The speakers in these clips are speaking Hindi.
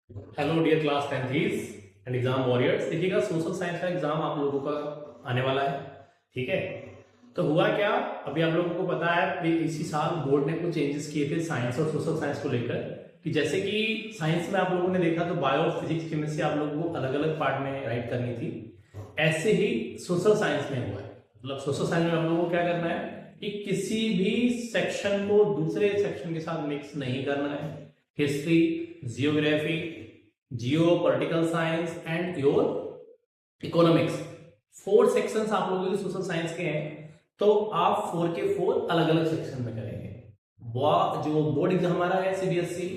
Hello dear class 10th and exam warriors. देखिएगा, सोशल साइंस का एग्जाम आप लोगों का आने वाला है। ठीक है, तो हुआ क्या, अभी आप लोगों को पता है कि इसी साल बोर्ड ने कुछ चेंजेस किए थे साइंस और सोशल साइंस को लेकर। कि जैसे कि साइंस में आप लोगों ने देखा तो बायो, फिजिक्स, केमिस्ट्री आप लोगों को अलग अलग पार्ट में राइट करनी थी। ऐसे ही सोशल साइंस में हुआ है। मतलब सोशल साइंस में आप लोगों को क्या करना है कि किसी भी सेक्शन को दूसरे सेक्शन के साथ मिक्स नहीं करना है। History, geography, Jio, political science and your economics, 4 sections आप लोगों के सोशल साइंस के हैं। तो आप 4 के 4 अलग अलग सेक्शन में करेंगे। जो बोर्ड एग्जाम हमारा है सीबीएसई,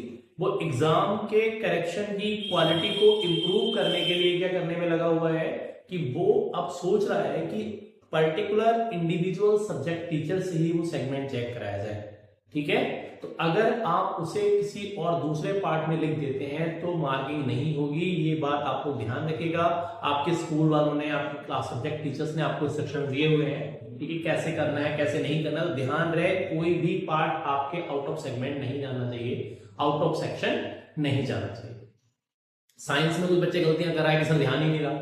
वो एग्जाम के करेक्शन की क्वालिटी को इंप्रूव करने के लिए क्या करने में लगा हुआ है कि वो अब सोच रहा है कि पर्टिकुलर इंडिविजुअल सब्जेक्ट टीचर से ही वो सेगमेंट चेक कराया जाए। ठीक है, तो अगर आप उसे किसी और दूसरे पार्ट में लिख देते हैं तो मार्किंग नहीं होगी। ये बात आपको ध्यान रखिएगा। आपके स्कूल वालों ने, आपके क्लास सब्जेक्ट टीचर्स ने आपको इंस्ट्रक्शन दिए हुए हैं। ठीक है, कैसे करना है कैसे नहीं करना, तो ध्यान रहे कोई भी पार्ट आपके आउट ऑफ सेगमेंट नहीं जाना चाहिए, आउट ऑफ सेक्शन नहीं जाना चाहिए। साइंस में कुछ बच्चे गलतियां कर रहा है कि सर ध्यान ही नहीं रहा,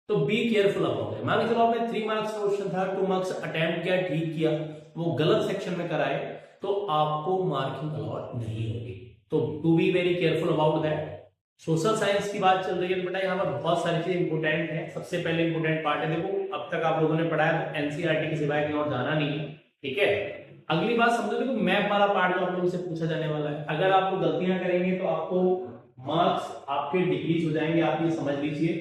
तो बी केयरफुल अबाउट है। मान लो चलो आपने 3 मार्क्स क्वेश्चन था, 2 मार्क्स अटेम्प्ट किया, ठीक किया, वो गलत सेक्शन में कराए तो आपको मार्किंग अलॉट नहीं होगी। तो to be very careful about that. Social science की बात चल रही है तो बेटा यहाँ पर बहुत सारी चीजें इंपोर्टेंट है। सबसे पहले इंपोर्टेंट पार्ट है, देखो अब तक आप लोगों ने पढ़ा है तो एनसीईआरटी के सिवाय कहीं और जाना नहीं है। ठीक है, अगली बात समझो, देखो मैप वाला पार्ट जो आप लोगों से पूछा जाने वाला है, अगर आप गलतियां करेंगे तो आपको मार्क्स आपके डिक्रीज हो जाएंगे, आप ये समझ लीजिए।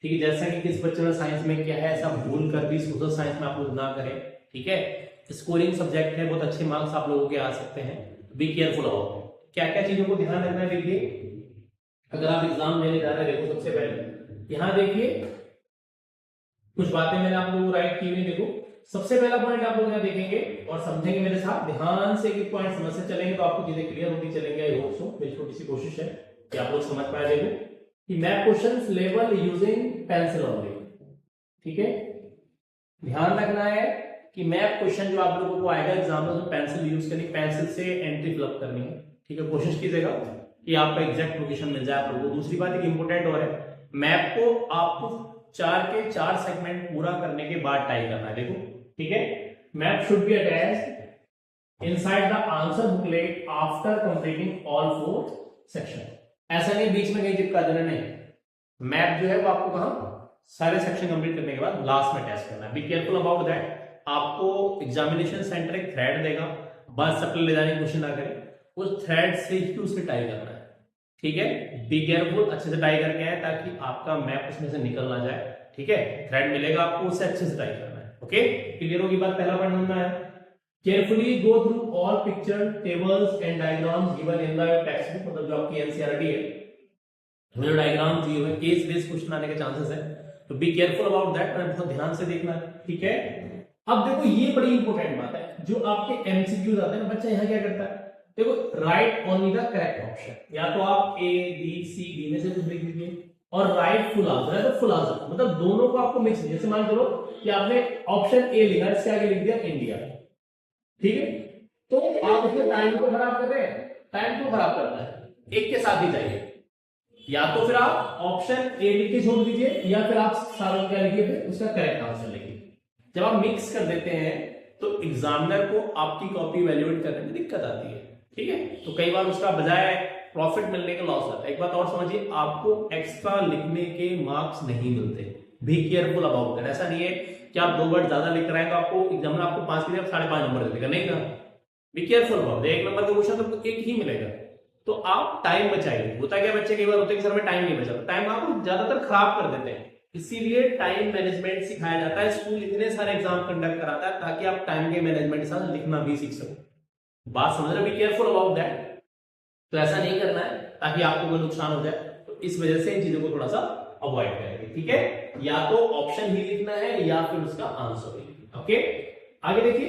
ठीक है, जैसा कि किस बच्चे ने साइंस में क्या है ऐसा भूल कर भी सोशल साइंस में आप लोग ना करें। ठीक है, स्कोरिंग सब्जेक्ट है, बहुत अच्छे मार्क्स आप लोगों के आ सकते हैं। बी केयरफुल अबाउट क्या क्या चीजों को ध्यान रखना है। देखिए, अगर आप एग्जाम देने जा रहे हैं, देखो सबसे पहले यहां देखिए कुछ बातें मैंने आप लोगों को राइट की हुई। देखो सबसे पहला पॉइंट आप लोग यहाँ देखेंगे और समझेंगे मेरे साथ ध्यान से। एक पॉइंट समझते चलेंगे तो आपको चीजें क्लियर होती चलेंगे। आई होप सो, मेरी छोटी सी कोशिश है कि आप लोग समझ पाए। देखो कि map questions level using pencil only. ठीक है, ध्यान रखना है कि मैप क्वेश्चन जो आप लोगों को आएगा एग्जाम में, तो पेंसिल यूज करनी, पेंसिल से एंट्री फिलअप करनी है। ठीक है, कोशिश कीजिएगा कि आपका एग्जैक्ट लोकेशन मिल जाए आप लोगों को। दूसरी बात एक इंपोर्टेंट और है, मैप को आपको 4 के 4 सेगमेंट पूरा करने के बाद टाइप करना है। देखो ठीक है, map should be attached inside the answer booklet after completing all 4 section. ऐसा नहीं बीच में कहीं चिपका देना, नहीं। मैप जो है वो आपको कहां, सारे सेक्शन कंप्लीट करने के बाद लास्ट में टेस्ट करना है। Be careful about that. आपको एग्जामिनेशन सेंटर एक थ्रेड देगा, बस सप्ले ले जाने की कोशिश ना करें, उस थ्रेड से ही उसे टाई करना है। ठीक है, बी केयरफुल, अच्छे से टाई करके आए ताकि आपका मैप उसमें से निकल ना जाए। ठीक है, थ्रेड मिलेगा आपको, उसे अच्छे से टाई करना है। ओके, क्लियर होगी बात। पहला पॉइंट समझना है, carefully go through all picture, tables and diagrams given in the text book, मतलब जो आपकी एनसीईआरटी है, जो डायग्राम दिए हुए केस बेस्ड क्वेश्चन आने के चांसेस है, तो बी केयरफुल अबाउट दैट, बहुत ध्यान से देखना है। ठीक है, अब देखो ये बड़ी इंपॉर्टेंट बात है, जो आपके एमसीक्यूज आते हैं ना, बच्चा यहाँ क्या करता है, देखो right only the correct option, या तो आप ए बी सी डी में से कुछ लिख दीजिए, और राइट फुल आंसर है तो फुल आंसर, मतलब दोनों को आपको मिक्स। जैसे मान चलो कि आपने ऑप्शन ए लिखा, इसके आगे लिख दिया इंडिया। ठीक है, तो आप उसमें टाइम को खराब कर रहे हैं, टाइम को खराब करना है, एक के साथ ही जाइए। या तो फिर आप ऑप्शन ए लिख के छोड़ दीजिए, या फिर आप सारा क्या लिखिए, फिर उसका करेक्ट आंसर लिखिए। जब आप मिक्स कर देते हैं तो एग्जामिनर को आपकी कॉपी वैल्यूएट करने में दिक्कत आती है। ठीक है, तो कई बार उसका बजाय प्रॉफिट मिलने का लॉस आता है। एक बात और समझिए, आपको एक्स्ट्रा लिखने के मार्क्स नहीं मिलते। Be careful about that. ऐसा नहीं है कि आप 2 वर्ड ज्यादा लिख रहे हैं तो आपको एग्जामिनर आपको 5 के लिए 5.5 नंबर दे देगा, नहीं ना। बी केयरफुल अबाउट, 1 नंबर का क्वेश्चन तो 1 ही मिलेगा। तो आप टाइम बचाइए। होता क्या, बच्चे कई बार होते हैं कि सर में टाइम नहीं बचा, टाइम आप ज्यादातर खराब कर देते हैं। इसीलिए टाइम मैनेजमेंट सिखाया जाता है, स्कूल इतने सारे एग्जाम कंडक्ट कराता है ताकि आप टाइम के मैनेजमेंट के साथ लिखना भी सीख सको। बात समझ रहे, बी केयरफुल अबाउट दैट। तो ऐसा नहीं करना है ताकि आपको कोई नुकसान हो जाए, तो इस वजह से इन चीजों को थोड़ा सा अवॉइड करेंगे। ठीक है, या तो ऑप्शन ही लिखना है या फिर उसका आंसर ही। ओके, आगे देखिए,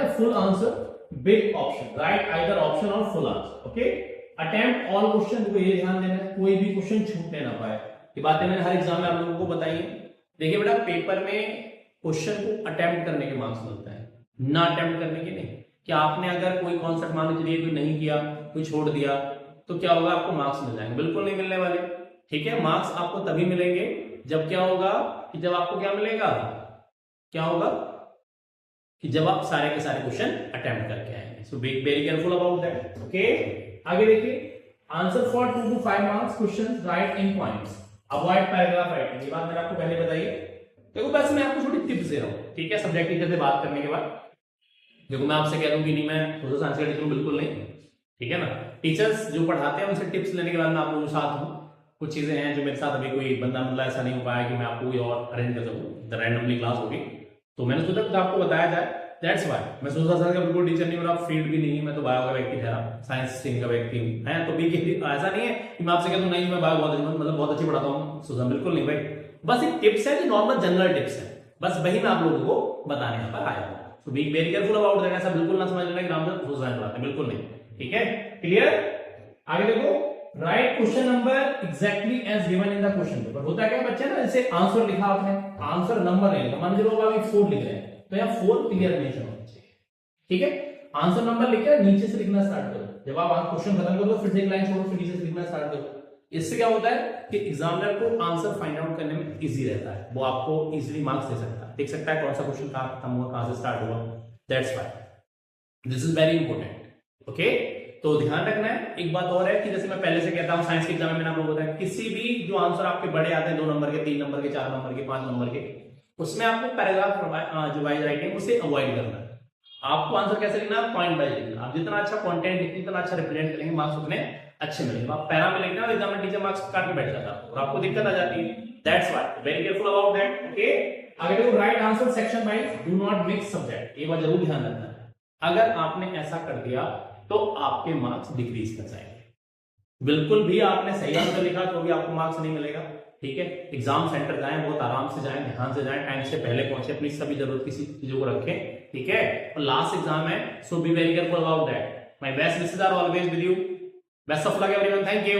full answer big option, right either option और full answer. Okay, attempt all question, को ये ध्यान देना है कोई भी क्वेश्चन छूटने ना पाए। ये बातें मैंने हर एग्जाम में आप लोगों को बताई है। देखिए बेटा, पेपर में क्वेश्चन को अटेम्प्ट करने के मार्क्स मिलता है, ना अटेम्प्ट करने के नहीं। कि आपने अगर कोई कॉन्सेप्ट मान लीजिए कोई नहीं किया, कोई छोड़ दिया, तो क्या होगा, आपको मार्क्स मिल जाएंगे? बिल्कुल नहीं मिलने वाले। ठीक है, मार्क्स आपको तभी मिलेंगे जब क्या होगा कि जब आपको क्या मिलेगा, क्या होगा कि जब आप सारे के सारे क्वेश्चन अटेम्प्ट करके आएंगे। So be very careful about that. Okay, आगे देखिए, answer for 2 to 5 marks questions, right in points, avoid paragraph writing. ये बात मैंने आपको पहले बताई है। देखो बस मैं आपको थोड़ी टिप्स दे रहा हूँ, ठीक है, सब्जेक्ट टीचर से बात करने के बाद। देखो मैं आपसे कह दूं कि नहीं मैं सोशल साइंस का टीचर हूं, बिल्कुल नहीं, ठीक है ना। टीचर्स जो पढ़ाते हैं उनसे टिप्स लेने के बाद मैं आप लोगों के साथ हूँ। कुछ चीजें हैं जो मेरे साथ अभी कोई बंदा मतलब ऐसा नहीं हो पाया कि मैं आपको कोई और अरेंज कर सकूँ, रैंडमली क्लास होगी, तो मैंने सोचा कुछ आपको बताया जाए। दैट्स वाई मैं सोशल साइंस का बिल्कुल टीचर नहीं, मेरा फील्ड भी नहीं है, मैं तो बायो का व्यक्ति ठहरा, साइंस स्ट्रीम का व्यक्ति हूँ, है। तो भी ऐसा नहीं है कि मैं आपसे कहता हूँ नहीं मैं बायो बहुत अच्छी पढ़ाता हूँ सोशल, बिल्कुल नहीं भाई। बस एक टिप्स है, नॉर्मल जनरल टिप्स है, बस वही मैं आप लोगों को बताने यहाँ पर आया हूँ। So be very careful about that. ऐसा बिल्कुल ना समझ लेना कि राम सोशल साइंस पढ़ाते हैं, बिल्कुल नहीं, ठीक है, क्लियर। आगे देखो, write question number exactly as given in the question paper. होता है क्या बच्चे ना, जैसे आंसर लिखा आपने, आंसर नंबर नहीं लिखा, मान लो आप 4 लिख रहे हैं तो यहाँ 4 क्लियर मेंशन होना चाहिए, ठीक है। आंसर नंबर लिखकर नीचे से लिखना स्टार्ट करो, जब आप क्वेश्चन खत्म करो फिर से एक लाइन छोड़ो, फिर नीचे से लिखना स्टार्ट करो। इससे क्या होता है कि एग्जामिनर को आंसर फाइंड आउट करने में इजी रहता है, वो आपको इजीली मार्क्स दे सकता है, देख सकता है कौन सा क्वेश्चन कहां खत्म हुआ, कहां से स्टार्ट हुआ। That's why this is very important. Okay, तो ध्यान रखना है। एक बात और है कि जैसे मैं पहले से कहता हूं साइंस के एग्जाम में आप लोगों को बताया, किसी भी जो आंसर आपके बड़े आते हैं 2 नंबर के, 3 नंबर के, 4 नंबर के, 5 नंबर के, उसमें आपको पैराग्राफ जो वाइज राइटिंग उसे अवॉइड करना है। आपको आंसर कैसे लिखना है, पॉइंट वाइज लिखना। आप जितना अच्छा कंटेंट लिखेंगे, जितना अच्छा रिप्रेजेंट करेंगे, मार्क्स उतने अच्छे मिलेंगे। आप पैरा में लिखते हैं और एग्जाम में टीचर मार्क्स काट के बैठ जाता है और आपको दिक्कत आ जाती है। That's why very careful about that. Okay, आगे देखो, right answer section wise, do not mix subject. ये बात जरूर ध्यान रखना है, अगर आपने ऐसा कर दिया तो आपके मार्क्स डिक्रीज कर जाएंगे। बिल्कुल भी आपने सही आंसर लिखा तो भी आपको मार्क्स नहीं मिलेगा, ठीक है। एग्जाम सेंटर जाएं, बहुत आराम से जाएं, ध्यान से जाएं, टाइम से पहले पहुंचे, अपनी सभी जरूरत की चीजों को रखें, ठीक है। और लास्ट एग्जाम है, so be very careful about that. My best wishes are always with you. Best of luck everyone, thank you.